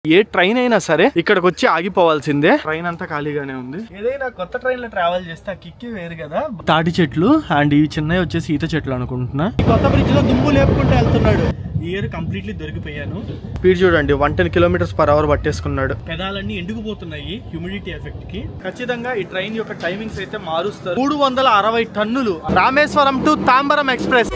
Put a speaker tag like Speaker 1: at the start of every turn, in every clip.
Speaker 1: ఏ train అయినా సరే ఇక్కడికి వచ్చి ఆగిపోవాల్సిందే. ట్రైన్ అంతా ఖాళీగానే ఉంది. ఏదైనా కొత్త ట్రైన్ లో ట్రావెల్ చేస్తే ఆ కిక్కి వేరు కదా. తాటి చెట్లు అండ్ ఈ చిన్నవి వచ్చేసి ఈత చెట్లు అనుకుంటున్నా. కొత్త బ్రిడ్జ్ లో దుమ్ము లేపుకుంటూ వెళ్తున్నాడు. Year completely దొరికిపోయాను. స్పీడ్ చూడండి 110 km/h పట్టేసుకున్నాడు. పెదాలన్నీ ఎండుకుపోతున్నాయి హ్యూమిడిటీ ఎఫెక్ట్ కి. ఖచ్చితంగా ఈ ట్రైన్ యొక్క టైమింగ్స్ అయితే మారుస్తారు. 360 టన్నులు Rameswaram to Tambaram express.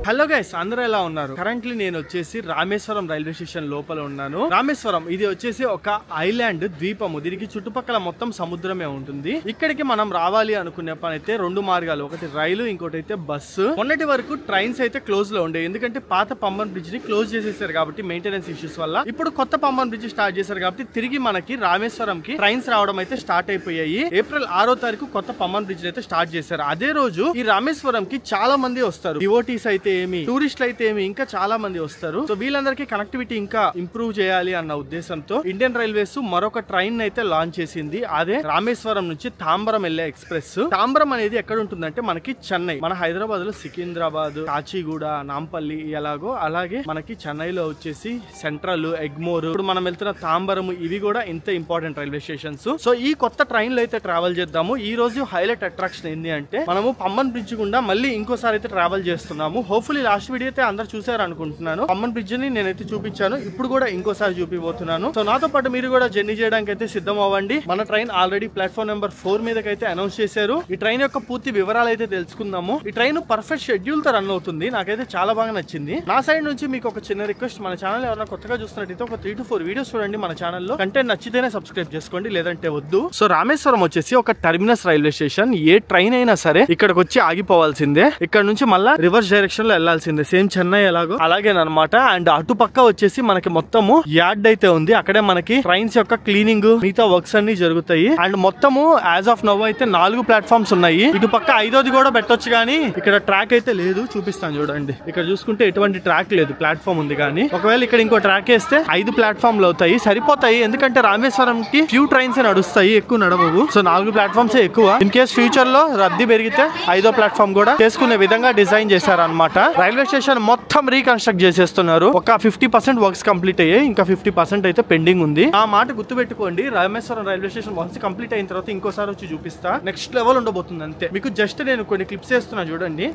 Speaker 1: Hello guys, అందరూ ఎలా ఉన్నారు? కరెంట్లీ నేను వచ్చేసి రామేశ్వరం రైల్వే స్టేషన్ లోపల ఉన్నాను. రామేశ్వరం ఇది వచ్చేసి ఒక ఐలాండ్ ద్వీపము. దీనికి చుట్టుపక్కల మొత్తం సముద్రమే ఉంటుంది. ఇక్కడికి మనం రావాలి అనుకునే పని అయితే రెండు మార్గాలు, ఒకటి రైలు, ఇంకోటి అయితే బస్సు. మొన్నటి వరకు ట్రైన్స్ అయితే క్లోజ్ లో ఉండే, ఎందుకంటే పాత పంబన్ బ్రిడ్జ్ ని క్లోజ్ చేసేసారు కాబట్టి మెయింటెనెన్స్ ఇష్యూస్ వల్ల. ఇప్పుడు కొత్త పంబన్ బ్రిడ్జ్ స్టార్ట్ చేశారు కాబట్టి తిరిగి మనకి రామేశ్వరం కి ట్రైన్స్ రావడం అయితే స్టార్ట్ అయిపోయాయి. ఏప్రిల్ 6వ తారీఖు కొత్త పంబన్ బ్రిడ్జ్ అయితే స్టార్ట్ చేశారు. అదే రోజు ఈ రామేశ్వరం కి చాలా మంది వస్తారు. డివోటీస్ అయితే ఏమి, టూరిస్టులు అయితే ఏమి, ఇంకా చాలా మంది వస్తారు. సో వీళ్ళందరికీ కనెక్టివిటీ ఇంకా ఇంప్రూవ్ చేయాలి అన్న ఉద్దేశంతో ఇండియన్ రైల్వేస్ మరొక ట్రైన్ అయితే లాంచ్ చేసింది. అదే రామేశ్వరం నుంచి తాంబరం వెళ్లే ఎక్స్ప్రెస్. తాంబరం అనేది ఎక్కడ ఉంటుందంటే మనకి చెన్నై, మన హైదరాబాద్ లో సికింద్రాబాద్, కాచిగూడ, నాంపల్లి ఎలాగో అలాగే మనకి చెన్నైలో వచ్చేసి సెంట్రల్, ఎగ్మోర్, ఇప్పుడు మనం వెళ్తున్న తాంబరం, ఇవి కూడా ఇంత ఇంపార్టెంట్ రైల్వే స్టేషన్స్. సో ఈ కొత్త ట్రైన్ లో అయితే ట్రావెల్ చేద్దాము. ఈ రోజు హైలైట్ అట్రాక్షన్ ఏంటి అంటే మనము పంబన్ బ్రిడ్జ్ గుండా మళ్ళీ ఇంకోసారి అయితే ట్రావెల్ చేస్తున్నాము. హోప్ఫుల్లీ లాస్ట్ వీడియో అయితే అందరు చూసారు అనుకుంటున్నాను. పంబన్ బ్రిడ్జ్ ని నేనైతే చూపించాను, ఇప్పుడు కూడా ఇంకోసారి చూపిపోతున్నాను. సో నాతో పాటు మీరు కూడా జర్నీ చేయడానికి అయితే సిద్ధం అవ్వండి. మన ట్రైన్ ఆల్రెడీ ప్లాట్ఫామ్ నెంబర్ 4 మీదకి అయితే అనౌన్స్ చేశారు. ఈ ట్రైన్ యొక్క పూర్తి వివరాలు అయితే తెలుసుకుందాము. ఈ ట్రైన్ పర్ఫెక్ట్ షెడ్యూల్ తో రన్ అవుతుంది. నాకైతే చాలా బాగా నచ్చింది. నా సైడ్ నుంచి మీకు ఒక చిన్న రిక్వెస్ట్, మన ఛానల్ ఎవరైనా కొత్తగా చూస్తున్నట్టయితే ఒక 3 to 4 వీడియోస్ చూడండి. మన ఛానల్లో కంటెంట్ నచ్చితేనే సబ్స్క్రైబ్ చేసుకోండి, లేదంటే వద్దు. సో రామేశ్వరం వచ్చేసి ఒక టర్మినస్ రైల్వే స్టేషన్. ఏ ట్రైన్ అయినా సరే ఇక్కడికి వచ్చి ఆగిపోవాల్సిందే. ఇక్కడ నుంచి మళ్ళీ రివర్స్ డైరెక్షన్ లో వెళ్లాల్సిందే. సేమ్ చెన్నై ఎలాగో అలాగేనమాట. అండ్ అటు పక్క వచ్చేసి మనకి మొత్తము యార్డ్ అయితే ఉంది. అక్కడే మనకి ట్రైన్స్ యొక్క క్లీనింగ్, మిగతా వర్క్స్ అన్ని జరుగుతాయి. అండ్ మొత్తము యాజ్ ఆఫ్ నవ్ అయితే 4 ప్లాట్ఫామ్స్ ఉన్నాయి. ఇటు పక్క 5వది కూడా పెట్టొచ్చు, కానీ ఇక్కడ ట్రాక్ అయితే లేదు. చూపిస్తాను చూడండి. ఇక్కడ చూసుకుంటే ఎటువంటి ట్రాక్ లేదు, ప్లాట్ఫామ్ ఉంది. కానీ ఒకవేళ ఇక్కడ ఇంకో ట్రాక్ వేస్తే 5 ప్లాట్ఫామ్లు అవుతాయి, సరిపోతాయి. ఎందుకంటే రామేశ్వరం కి ఫ్యూ ట్రైన్స్ నడుస్తాయి, ఎక్కువ నడవవు. సో 4 ప్లాట్ఫామ్స్ ఎక్కువ. ఇన్ కేస్ ఫ్యూచర్ లో రద్దీ పెరిగితే 5వ ప్లాట్ఫామ్ కూడా చేసుకునే విధంగా డిజైన్ చేశారనమాట. రైల్వే స్టేషన్ మొత్తం రీకన్స్ట్రక్ట్ చేసేస్తున్నారు. ఒక 50% వర్క్స్ కంప్లీట్ అయ్యాయి, ఇంకా 50% అయితే పెండింగ్ ఉంది. ఆ మాట గుర్తుపెట్టుకోండి. Rameswaram railway station works complete అయిన తర్వాత ఇంకోసారి వచ్చి చూపిస్తా. నెక్స్ట్ లెవెల్ ఉండబోతుంది అంతే. మీకు జస్ట్ నేను కొన్ని క్లిప్స్ వేస్తున్నా చూడండి.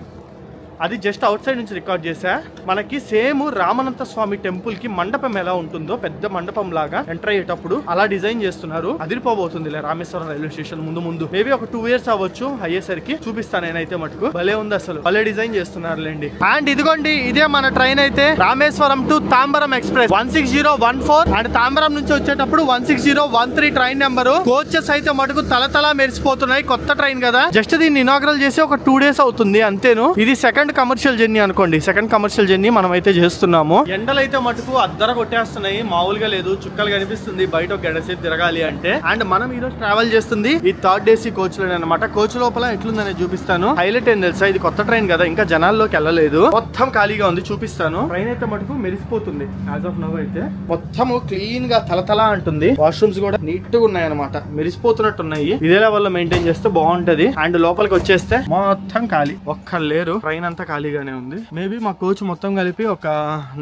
Speaker 1: అది జస్ట్ అవుట్ సైడ్ నుంచి రికార్డ్ చేశా. మనకి సేమ్ రామనంత స్వామి టెంపుల్ కి మండపం ఎలా ఉంటుందో, పెద్ద మండపం లాగా ఎంటర్ అయ్యేటప్పుడు అలా డిజైన్ చేస్తున్నారు. అదిరిపోబోతుంది రామేశ్వరం రైల్వే స్టేషన్ ముందు మేబీ ఒక 2 years అవ్వచ్చు అయ్యేసరికి. చూపిస్తాను నేనైతే మటుకు. భలే ఉంది అసలు, భలే డిజైన్ చేస్తున్నారు లేండి. అండ్ ఇదిగోండి, ఇదే మన ట్రైన్ అయితే Rameswaram to Tambaram express 16014. And Tambaram నుంచి వచ్చేటప్పుడు 16013 ట్రైన్ నెంబర్. కోచెస్ అయితే మటుకు తలతలా మెరిసిపోతున్నాయి. కొత్త ట్రైన్ కదా, జస్ట్ దీన్ని ఇనాగ్రల్ చేసి ఒక 2 days అవుతుంది అంతేను. ఇది సెకండ్ కమర్షియల్ జర్నీ అనుకోండి. సెకండ్ కమర్షియల్ జర్నీ మనం అయితే చేస్తున్నాము. ఎండలు అయితే మటుకు అద్దర కొట్టేస్తున్నాయి, మామూలుగా లేదు. చుక్కలు కనిపిస్తుంది బయట ఒక గంట సేపు తిరగాలి అంటే. అండ్ మనం ఈ రోజు ట్రావెల్ చేస్తుంది ఈ 3rd AC కోచ్ లోనే అనమాట. కోచ్ లోపల ఎట్లుందని చూపిస్తాను. హైలైట్ ఏం తెలుసా, ఇది కొత్త ట్రైన్ కదా, ఇంకా జనాల్లోకి వెళ్ళలేదు, మొత్తం ఖాళీగా ఉంది. చూపిస్తాను. ట్రైన్ అయితే మటుకు మెరిసిపోతుంది. యాజ్ ఆఫ్ నవ్ అయితే మొత్తం క్లీన్ గా తలతలా అంటుంది. వాష్రూమ్స్ కూడా నీట్ గా ఉన్నాయి అనమాట, మెరిసిపోతున్నట్టు ఉన్నాయి. ఇదే లెవెల్ లో మెయింటైన్ చేస్తే బాగుంటది. అండ్ లోపలికి వచ్చేస్తే మొత్తం ఖాళీ, ఒక్కరు లేరు. ట్రైన్ అంతా ఖాళీగానే ఉంది. మేబీ మా కోచ్ మొత్తం కలిపి ఒక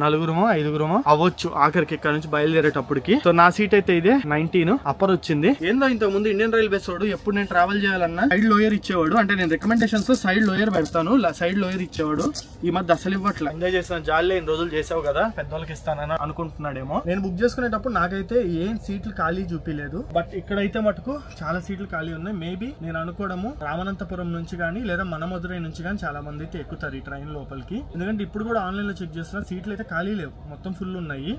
Speaker 1: 4 5 అవ్వచ్చు ఆఖరికి ఇక్కడ నుంచి బయలుదేరేటప్పటికి. సో నా సీట్ అయితే ఇదే 19 అప్పర్ వచ్చింది. ఏందో ఇంతకు ముందు ఇండియన్ రైల్వేస్ వాడు ఎప్పుడు నేను ట్రావెల్ చేయాలన్నా సైడ్ లోయర్ ఇచ్చేవాడు. అంటే నేను రికమెండేషన్స్ సైడ్ లోయర్ పెడతాను, సైడ్ లోయర్ ఇచ్చేవాడు. ఈ మధ్య అసలు ఇవ్వట్లా. ఎంజాయ్ చేసిన జాలే ఇన్ని రోజులు చేసావు కదా, పెద్దోళ్ళకి ఇస్తానని అనుకుంటున్నాడేమో. నేను బుక్ చేసుకునేటప్పుడు నాకైతే ఏం సీట్లు ఖాళీ చూపిలేదు. బట్ ఇక్కడైతే మటుకు చాలా సీట్లు ఖాళీ ఉన్నాయి. మేబీ నేను అనుకోవడము రామనంతపురం నుంచి కానీ లేదా మనమధురై నుంచి కానీ చాలా మంది అయితే ఎక్కుతారు ఈ ట్రైన్ లోపలికి. ఎందుకంటే ఇప్పుడు కూడా ఆన్లైన్ లో చెక్ చేస్తున్నా, సీట్లు అయితే ఖాళీ లేవు, మొత్తం ఫుల్ ఉన్నాయి.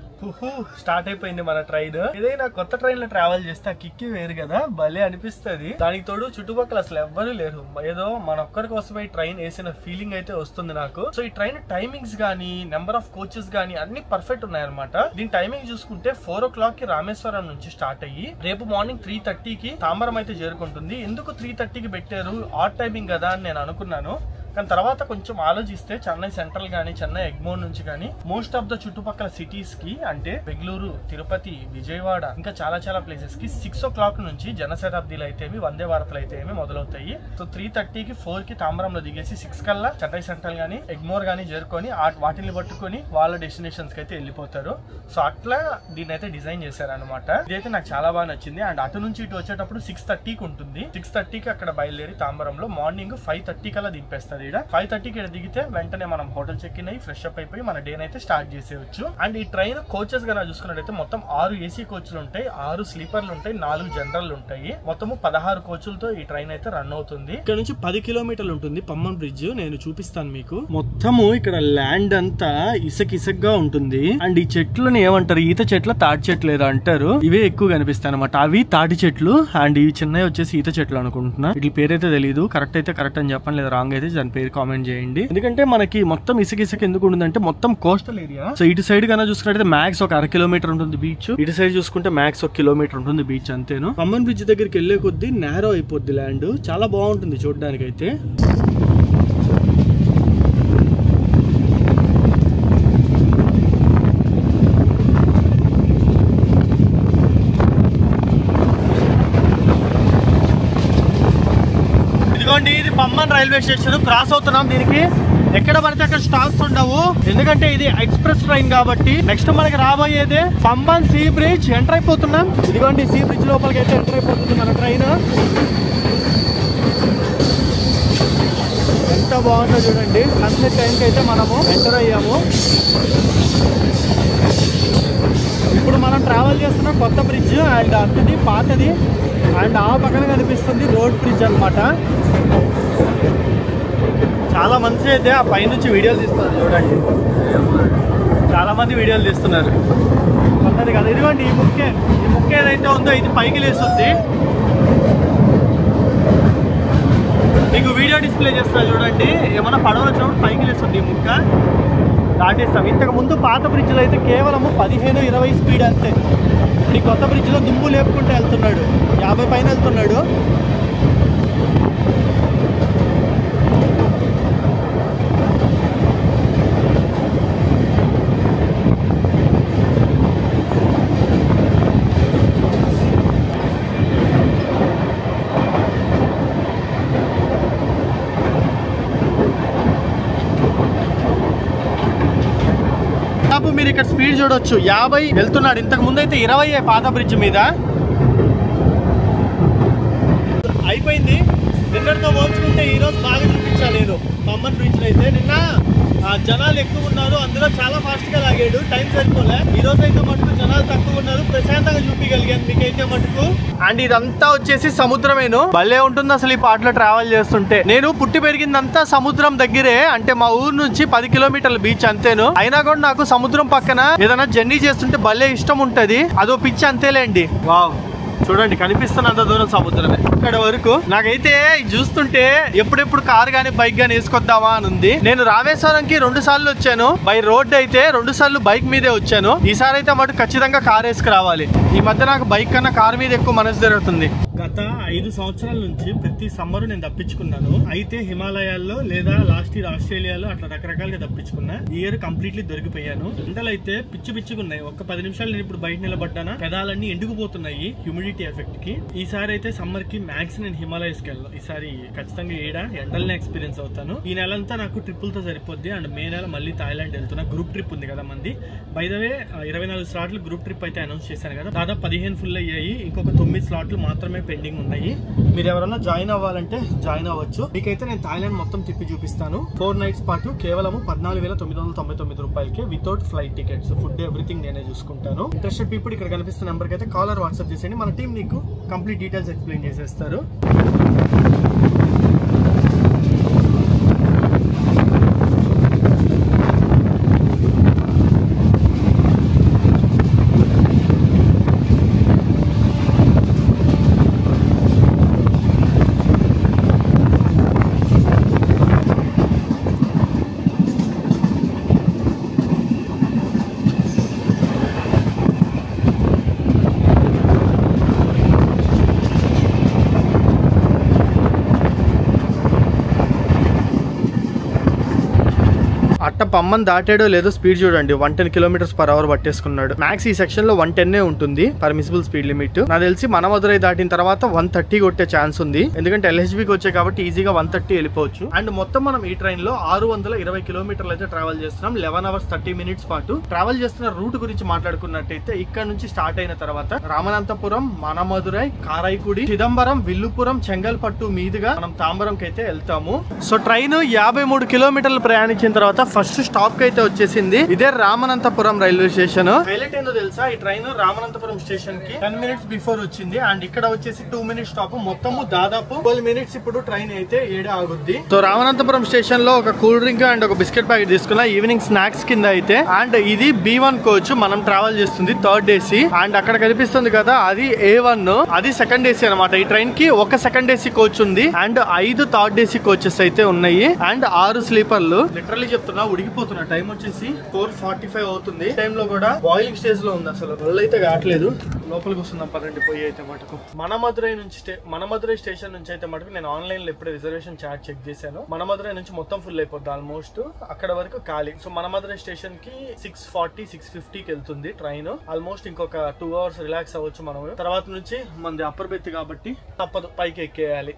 Speaker 1: స్టార్ట్ అయిపోయింది మన ట్రైన్. ఏదైనా కొత్త ట్రైన్ లో ట్రావెల్ చేస్తే ఆ కిక్కి వేరు కదా, భలే అనిపిస్తుంది. దానికి తోడు చుట్టుపక్కల అసలు ఎవ్వరూ లేరు. ఏదో మన ఒక్కరి కోసమే ఈ ట్రైన్ వేసిన ఫీలింగ్ అయితే వస్తుంది నాకు. సో ఈ ట్రైన్ టైమింగ్స్ గానీ, నెంబర్ ఆఫ్ కోచెస్ గానీ అన్ని పర్ఫెక్ట్ ఉన్నాయన్నమాట. దీని టైమింగ్ చూసుకుంటే 4 o'clock కి రామేశ్వరం నుంచి స్టార్ట్ అయ్యి రేపు మార్నింగ్ 3:30కి తాంబరం అయితే చేరుకుంటుంది. ఎందుకు 3:30కి పెట్టారు, ఆడ్ టైమింగ్ కదా అని నేను అనుకున్నాను. కానీ తర్వాత కొంచెం ఆలోచిస్తే చెన్నై సెంట్రల్ గానీ చెన్నై ఎగ్మోర్ నుంచి కానీ మోస్ట్ ఆఫ్ ద చుట్టుపక్కల సిటీస్ కి అంటే బెంగళూరు, తిరుపతి, విజయవాడ ఇంకా చాలా ప్లేసెస్ కి 6 o'clock నుంచి జనశతాబ్దీలు అయితే వందే భారత్లు అయితే మొదలవుతాయి. సో 3:30కి 4కి తాంబరంలో దిగేసి 6 కల్లా చెన్నై సెంట్రల్ గానీ ఎగ్మోర్ గానీ చేరుకొని వాటిని పట్టుకొని వాళ్ళ డెస్టినేషన్స్ కి అయితే వెళ్ళిపోతారు. సో అట్లా దీన్ని అయితే డిజైన్ చేశారనమాట. ఇదైతే నాకు చాలా బాగా నచ్చింది. అండ్ అటు నుంచి ఇటు వచ్చేటప్పుడు 6:30కి ఉంటుంది. 6:30కి అక్కడ బయలుదేరి తాంబరంలో మార్నింగ్ 5:30 కల్లా దింపేస్తారు. ఇక్కడ 5:30కి ఇక్కడ దిగితే వెంటనే మనం హోటల్ చెక్ ఇన్ అయ్యి ఫ్రెష్ అప్ అయిపోయి మన డే అయితే స్టార్ట్ చేసేయచ్చు. అండ్ ఈ ట్రైన్ కోచెస్ గా చూసుకున్నట్టయితే మొత్తం 6 AC కోచ్లు ఉంటాయి, 6 స్లీపర్లు ఉంటాయి, 4 జనరల్ ఉంటాయి. మొత్తము 16 కోచ్లతో ఈ ట్రైన్ అయితే రన్ అవుతుంది. ఇక్కడ నుంచి 10 కిలోమీటర్లు ఉంటుంది పమ్మన్ బ్రిడ్జ్. నేను చూపిస్తాను మీకు. మొత్తము ఇక్కడ ల్యాండ్ అంతా ఇసుకగా ఉంటుంది. అండ్ ఈ చెట్లని ఏమంటారు, ఈత చెట్ల తాటి చెట్లు ఏదో అంటారు. ఇవే ఎక్కువ కనిపిస్తాయి అనమాట. అవి తాటి చెట్లు అండ్ ఇవి చిన్నవి వచ్చేసి ఈత చెట్లు అనుకుంటున్నా. వీటి పేరైతే తెలియదు. కరెక్ట్ అయితే కరెక్ట్ అని చెప్పండి, లేదా రాంగ్ అయితే దాని పేరు కామెంట్ చేయండి. ఎందుకంటే మనకి మొత్తం ఇసుక ఎందుకు ఉంటుందంటే మొత్తం కోస్టల్ ఏరియా. సో ఇటు సైడ్ కన్నా చూసుకున్నట్లయితే మ్యాక్స్ ఒక 1/2 కిలోమీటర్ ఉంటుంది బీచ్. ఇటు సైడ్ చూసుకుంటే మ్యాక్స్ 1 కిలోమీటర్ ఉంటుంది బీచ్ అంతేను. పమ్మన్ బ్రిడ్జ్ దగ్గరికి వెళ్లే కొద్దీ నేరో అయిపోద్ది ల్యాండ్. చాలా బాగుంటుంది చూడడానికి అయితే. ఇది పమ్మన్ రైల్వే స్టేషన్ క్రాస్ అవుతున్నాం. దీనికి ఎక్కడ పడితే అక్కడ స్టాప్స్ ఉండవు, ఎందుకంటే ఇది ఎక్స్ప్రెస్ ట్రైన్ కాబట్టి. నెక్స్ట్ మనకి రాబోయేదే పమ్మన్ సీ బ్రిడ్జ్. ఎంటర్ అయిపోతున్నాం. ఇదిగోండి సీ బ్రిడ్జ్ లోపలికి అయితే ఎంటర్ అయిపోతుంది మన ట్రైన్. ఎంత బాగుందో చూడండి. సన్సెట్ టైంకి అయితే మనము ఎంటర్ అయ్యాము. ఇప్పుడు మనం ట్రావెల్ చేస్తున్నాం కొత్త బ్రిడ్జ్. అండ్ అంతది పాతది. అండ్ ఆ పక్కన కనిపిస్తుంది రోడ్ బ్రిడ్జ్ అనమాట. చాలా మంది అయితే ఆ పైనుంచి వీడియోలు తీస్తున్నారు చూడండి. చాలా మంది వీడియోలు తీస్తున్నారు. కొత్తది కదా. ఇదిగోండి ఈ ముక్క ఏదైతే ఉందో ఇది పైకి లేస్తుంది. మీకు వీడియో డిస్ప్లే చేస్తా చూడండి. ఏమన్నా పడవ వచ్చినప్పుడు పైకి లేస్తుంది ఈ ముక్క. దాటేస్తాం. ఇంతకు ముందు పాత బ్రిడ్జ్లో అయితే కేవలము 15-20 స్పీడ్ అంతే. ఈ కొత్త బ్రిడ్జ్లో దుమ్ము లేపుకుంటూ వెళ్తున్నాడు, 50 పైన వెళ్తున్నాడు. మీరు ఇక్కడ స్పీడ్ చూడొచ్చు, 50 వెళ్తున్నాడు. ఇంతకు ముందు అయితే 20 పాత బ్రిడ్జ్ మీద. అయిపోయింది. నిన్నటితో పోల్చుకుంటే ఈరోజు బాగా చూపించాను నేను పమ్మన్ బ్రిడ్జ్ అయితే. నిన్న జనాలు ఎక్కువ ఉన్నారు, అందులో చాలా ఫాస్ట్ గా లాగాడు, టైం సరిపోలే. ఈ రోజు అయితే మటుకు జనాలు తక్కువ ఉన్నారు, ప్రశాంతంగా చూపించగలిగాను మీకైతే మటుకు. అండ్ ఇదంతా వచ్చేసి సముద్రమేను. భలే ఉంటుంది అసలు ఈ పాటలో ట్రావెల్ చేస్తుంటే. నేను పుట్టి పెరిగిందంతా సముద్రం దగ్గరే. అంటే మా ఊరు నుంచి 10 కిలోమీటర్ల బీచ్ అంతేను. అయినా కూడా నాకు సముద్రం పక్కన ఏదైనా జర్నీ చేస్తుంటే భలే ఇష్టం ఉంటది. అదో పిచ్చి అంతేలేండి. వావ్, చూడండి కనిపిస్తున్నంత దూరం సముద్రమే ఇక్కడ వరకు. నాకైతే చూస్తుంటే ఎప్పుడెప్పుడు కార్ గానీ బైక్ గానీ వేసుకొద్దామా అని ఉంది. నేను రామేశ్వరంకి 2 సార్లు వచ్చాను బై రోడ్ అయితే, 2 సార్లు బైక్ మీదే వచ్చాను. ఈసారి అయితే మటు ఖచ్చితంగా కార్ వేసుకు రావాలి. ఈ మధ్య నాకు బైక్ కన్నా కార్ మీద ఎక్కువ మనసు జరుగుతుంది. గత 5 సంవత్సరాల నుంచి ప్రతి సమ్మర్ నేను తప్పించుకున్నాను. అయితే హిమాలయాల్లో లేదా లాస్ట్ ఇయర్ ఆస్ట్రేలియాలో అట్లా రకరకాలుగా తప్పించుకున్నా. ఈ ఇయర్ కంప్లీట్లీ దొరికిపోయాను. ఎండలు అయితే పిచ్చి ఉన్నాయి. ఒక్క 10 నిమిషాలు నేను ఇప్పుడు బయట నిలబడ్డానా పెదాలన్నీ ఎండుకుపోతున్నాయి హ్యూమిడిటీ ఎఫెక్ట్ కి. ఈసారి అయితే సమ్మర్ కి మ్యాక్స్ నేను హిమాలయస్ కి వెళ్ళాను. ఈసారి ఖచ్చితంగా ఎండల్ని ఎక్స్పీరియన్స్ అవుతాను. ఈ నెలంతా నాకు ట్రిప్పులతో సరిపోద్ది. అండ్ మే నెల మళ్ళీ థాయిలాండ్ వెళ్తున్నా. గ్రూప్ ట్రిప్ ఉంది కదా మంది. బై ద వే 24 స్లాట్లు గ్రూప్ ట్రిప్ అయితే అనౌన్స్ చేశాను కదా. దాదాపు 15 ఫుల్ అయ్యాయి. ఇంకొక 9 స్లాట్లు మాత్రమే పెండింగ్ ఉన్నాయి. మీరు ఎవరైనా జాయిన్ అవ్వాలంటే జాయిన్ అవ్వచ్చు. మీకైతే నేను థాయిలాండ్ మొత్తం తిప్పి చూపిస్తాను. 4 నైట్స్ పాటు కేవలం 14,999 రూపాయలకే without flight tickets, food everything నేనే చూసుకుంటాను. ఇంట్రెస్టెడ్ పీపుల్ ఇక్కడ కనిపిస్తున్న నెంబర్కి అయితే కాలర్ వాట్సాప్ చేసేయండి. మన టీం మీకు కంప్లీట్ డీటెయిల్స్ ఎక్స్ప్లెయిన్ చేసేస్తారు. పమ్మన్ దాటాడో లేదో స్పీడ్ చూడండి 110 km/h పట్టేసుకున్నాడు. మ్యాక్స్ ఈ సెక్షన్ లో 110 ఉంటుంది పర్మిసిబుల్ స్పీడ్ లిమిట్. నాకు తెలిసి మన మధురై దాటిన తర్వాత 130 కొట్టే ఛాన్స్ ఉంది, ఎందుకంటే LHBకి వచ్చాయి కాబట్టి ఈజీగా 130 వెళ్ళిపోవచ్చు. అండ్ మొత్తం మనం ఈ ట్రైన్ లో 620 కిలోమీటర్లు అయితే ట్రావెల్ చేస్తున్నాం. 11 hours 30 minutes పాటు ట్రావెల్ చేస్తున్న రూట్ గురించి మాట్లాడుకున్నట్టయితే ఇక్కడ నుంచి స్టార్ట్ అయిన తర్వాత రామనంతపురం, మన మధురై, కారైకుడి, చిదంబరం, విల్లుపురం, చెంగల్పట్టు మీదుగా మనం తాంబరంకి అయితే వెళ్తాము. సో ట్రైన్ 53 కిలోమీటర్లు ప్రయాణించిన తర్వాత ఫస్ట్ స్టాప్ కి అయితే వచ్చేసింది. ఇదే రామనంతపురం రైల్వే స్టేషన్. హైలైట్ ఏందో తెలుసా, ఈ ట్రైన్ రామనంతపురం స్టేషన్ కి 10 minutes బిఫోర్ వచ్చింది. అండ్ ఇక్కడ వచ్చేసి 2 minutes స్టాప్. మొత్తము దాదాపు 12 minutes ఇప్పుడు ట్రైన్ అయితే ఏడే ఆగుద్ది. సో రామనంతపురం స్టేషన్ లో ఒక కూల్ డ్రింక్ అండ్ ఒక బిస్కెట్ ప్యాకెట్ తీసుకున్నా ఈవినింగ్ స్నాక్స్ కింద అయితే. అండ్ ఇది B1 కోచ్ మనం ట్రావెల్ చేస్తుంది, 3rd AC. అండ్ అక్కడ కనిపిస్తుంది కదా అది A1, అది 2nd AC అనమాట. ఈ ట్రైన్ కి ఒక 2nd AC కోచ్ ఉంది అండ్ 5 3rd AC కోచెస్ అయితే ఉన్నాయి అండ్ 6 స్లీపర్లు. లిటరల్లీ చెప్తున్నా ఉడికిపోతున్నా. టైం వచ్చేసి 4:45 అవుతుంది. టైం లో కూడా బాయిలింగ్ స్టేజ్ లో ఉంది, అసలు ఒళ్ళు అయితే కావట్లేదు. లోపలికి వస్తున్నాం పదండి పోయి అయితే మటుకు. మన మధురై స్టేషన్ నుంచి అయితే మటుకు నేను ఆన్లైన్ లో ఇప్పుడే రిజర్వేషన్ చార్ట్ చెక్ చేశాను. మన మధురై నుంచి మొత్తం ఫుల్ అయిపోద్ది ఆల్మోస్ట్, అక్కడ వరకు ఖాళీ. సో మన మధురై స్టేషన్ కి 6:40 6:50కి వెళ్తుంది ట్రైన్. ఆల్మోస్ట్ ఇంకొక 2 hours రిలాక్స్ అవ్వచ్చు మనం. తర్వాత నుంచి మనది అప్పర్ బెత్ కాబట్టి తప్పదు, పైకి ఎక్కేయాలి.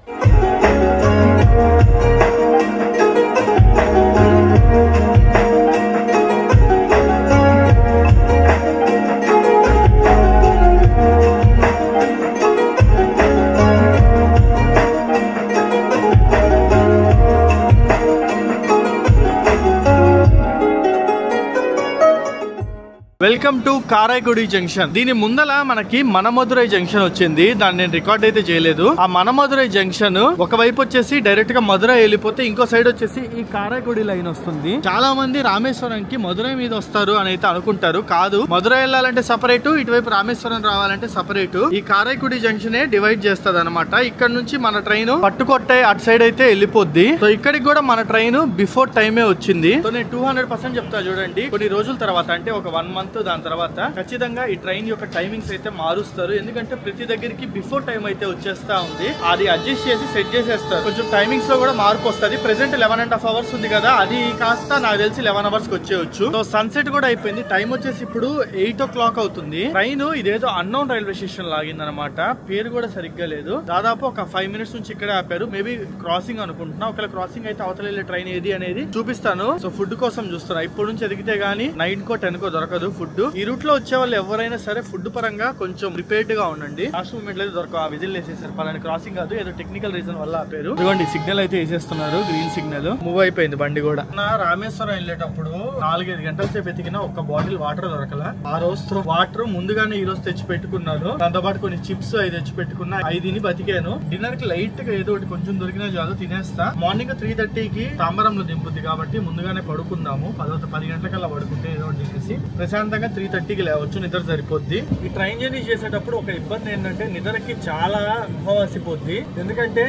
Speaker 1: Welcome to Karaikudi junction. దీని ముందల మనకి మన మధురై జంక్షన్ వచ్చింది, దాన్ని నేను రికార్డ్ అయితే చేయలేదు. ఆ మన మధురై జంక్షన్ ఒకవైపు వచ్చేసి డైరెక్ట్ గా మధురై వెళ్ళిపోతే ఇంకో సైడ్ వచ్చేసి ఈ కారైకుడి లైన్ వస్తుంది. చాలా మంది రామేశ్వరం కి మధురై మీద వస్తారు అని అయితే అనుకుంటారు, కాదు. మధురై వెళ్ళాలంటే సపరేట్, ఇటువైపు రామేశ్వరం రావాలంటే సపరేట్. ఈ కారైకుడి జంక్షన్ డివైడ్ చేస్తుంది అనమాట. ఇక్కడ నుంచి మన ట్రైన్ పట్టుకొట్టే అటు సైడ్ అయితే వెళ్ళిపోద్ది. సో ఇక్కడికి కూడా మన ట్రైన్ బిఫోర్ టైమే వచ్చింది. సో నేను 200% చెప్తా చూడండి. కొన్ని రోజుల తర్వాత అంటే ఒక 1 month దాని తర్వాత ఖచ్చితంగా ఈ ట్రైన్ యొక్క టైమింగ్స్ అయితే మారుస్తారు, ఎందుకంటే ప్రతి దగ్గరికి బిఫోర్ టైం అయితే వచ్చేస్తా ఉంది. అది అడ్జస్ట్ చేసి సెట్ చేసేస్తారు. కొంచెం టైమింగ్స్ లో కూడా మార్పు వస్తుంది. ప్రెసెంట్ 11.5 hours ఉంది కదా, అది కాస్త నాకు తెలిసి 11 hours కి వచ్చేయచ్చు. సో సన్సెట్ కూడా అయిపోయింది. టైం వచ్చేసి ఇప్పుడు 8 o'clock అవుతుంది. ట్రైన్ ఇదేదో అన్నోన్ రైల్వే స్టేషన్ లాగింది అనమాట, పేరు కూడా సరిగ్గా లేదు. దాదాపు ఒక 5 minutes నుంచి ఇక్కడే ఆపారు. మేబీ క్రాసింగ్ అనుకుంటున్నా. ఒకవేళ క్రాసింగ్ అయితే అవతల వెళ్ళే ట్రైన్ ఏది అనేది చూపిస్తాను. సో ఫుడ్ కోసం చూస్తున్నా. ఇప్పుడు నుంచి ఎదిగితే గానీ 9 కో 10 కో దొరకదు ఫుడ్. ఈ రూట్ లో వచ్చే వాళ్ళు ఎవరైనా సరే ఫుడ్ పరంగా కొంచెం ప్రిపేర్డ్ గా ఉండండి. లాస్ట్ మూమెంట్ లో దొరక ఆ విజిల్ వేసేసారు. పలాని క్రాసింగ్ కాదు, ఏదో టెక్నికల్ రీజన్ వల్ల ఆపారు. ఇదిగోండి సిగ్నల్ అయితే వేసేస్తున్నారు, గ్రీన్ సిగ్నల్. మూవ్ అయిపోయింది బండి కూడా. నా రామేశ్వరం వెళ్ళేటప్పుడు 4-5 గంటల సేపు ఎతికినా ఒక్క బాటిల్ వాటర్ దొరకల. ఆ రోజుతో వాటర్ ముందుగానే ఈ రోజు తెచ్చి పెట్టుకున్నాను. దాంతో పాటు కొన్ని చిప్స్ 5 తెచ్చి పెట్టుకున్నా. 5 బతికాను. డిన్నర్ కి లైట్ గా ఏదో ఒకటి కొంచెం దొరికినా చాలు, తినేస్తా. మార్నింగ్ 3:30కి తాంబరంలో దింపుద్ది కాబట్టి ముందుగానే పడుకుందాము. 10 గంటలకల్లా పడుకుంటే ఏదో ఒకటి తినేసి ప్రశాంతంగా 3:30కి లేవచ్చు, నిద్ర సరిపోద్ది. ఈ ట్రైన్ జర్నీ చేసేటప్పుడు ఒక ఇబ్బంది ఏంటంటే నిద్రకి చాలా అనుభవాసిపోద్ది. ఎందుకంటే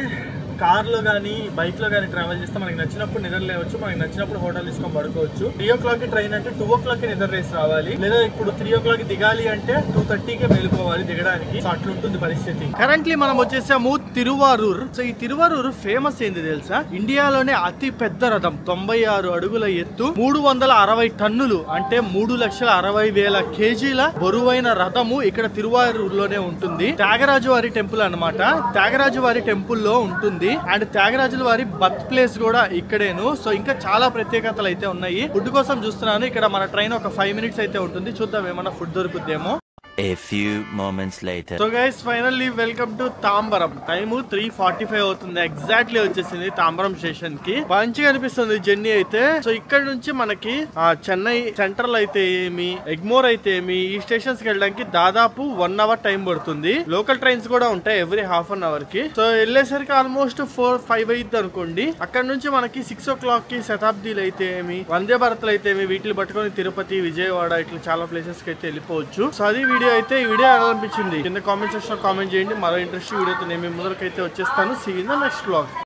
Speaker 1: కార్ లో గానీ బైక్ లో గానీ ట్రావెల్ చేస్తే మనకి నచ్చినప్పుడు నిద్ర లేవచ్చు, మనకి నచ్చినప్పుడు హోటల్ తీసుకొని పడుకోవచ్చు. 3 o'clock కి ట్రైన్ అంటే 2 o'clock కి నిద్ర రేసి రావాలి, లేదా ఇప్పుడు 3 o'clock కి దిగాలి అంటే 2:30కే వెళ్ళిపోవాలి దిగడానికి. సో అట్లుంటుంది పరిస్థితి. కరెంట్లీ మనం వచ్చేసాము తిరువారూర్. సో ఈ తిరువారూర్ ఫేమస్ ఏంది తెలుసా, ఇండియాలోనే అతి పెద్ద రథం, 96 అడుగుల ఎత్తు, 360 టన్నులు అంటే 3,60,000 kgల బరువైన రథము ఇక్కడ తిరువారూర్లోనే ఉంటుంది. త్యాగరాజు వారి టెంపుల్ అన్నమాట. త్యాగరాజు వారి టెంపుల్ లో ఉంటుంది. అండ్ త్యాగరాజుల వారి బర్త్ ప్లేస్ కూడా ఇక్కడేను. సో ఇంకా చాలా ప్రత్యేకతలు అయితే ఉన్నాయి. ఫుడ్ కోసం చూస్తున్నాను. ఇక్కడ మన ట్రైన్ ఒక 5 minutes అయితే ఉంటుంది, చూద్దాం ఏమన్నా ఫుడ్ దొరుకుద్దేమో.
Speaker 2: A few moments later.
Speaker 1: So guys, finally welcome to Tambaram. Time 3:45 అవుతుంది. ఎగ్జాక్ట్లీ వచ్చేసింది తాంబరం స్టేషన్ కి. మంచిగా అనిపిస్తుంది జర్నీ అయితే. సో ఇక్కడ నుంచి మనకి చెన్నై సెంట్రల్ అయితే ఏమి, ఎగ్మోర్ అయితే ఏమి, ఈ స్టేషన్స్ కి వెళ్ళడానికి దాదాపు 1 hour టైం పడుతుంది. లోకల్ ట్రైన్స్ కూడా ఉంటాయి ఎవ్రీ ½ an hour కి. సో వెళ్ళేసరికి ఆల్మోస్ట్ 4-5 అయింది అనుకోండి. అక్కడ నుంచి మనకి 6 o'clock కి శతాబ్దీలు అయితే ఏమి, వందే భారత్లు అయితే ఏమి, వీటిని పట్టుకొని తిరుపతి, విజయవాడ ఇట్లా చాలా ప్లేసెస్ కి అయితే వెళ్ళిపోవచ్చు. సో అది వీడియో అయితే. ఈ వీడియో ఎలా అనిపించింది కింద కామెంట్ సెక్షన్ లో కామెంట్ చేయండి. మరో ఇంట్రెస్టింగ్ వీడియోతో నేను మీ ముందరకైతే వచ్చేస్తాను. See in the next vlog.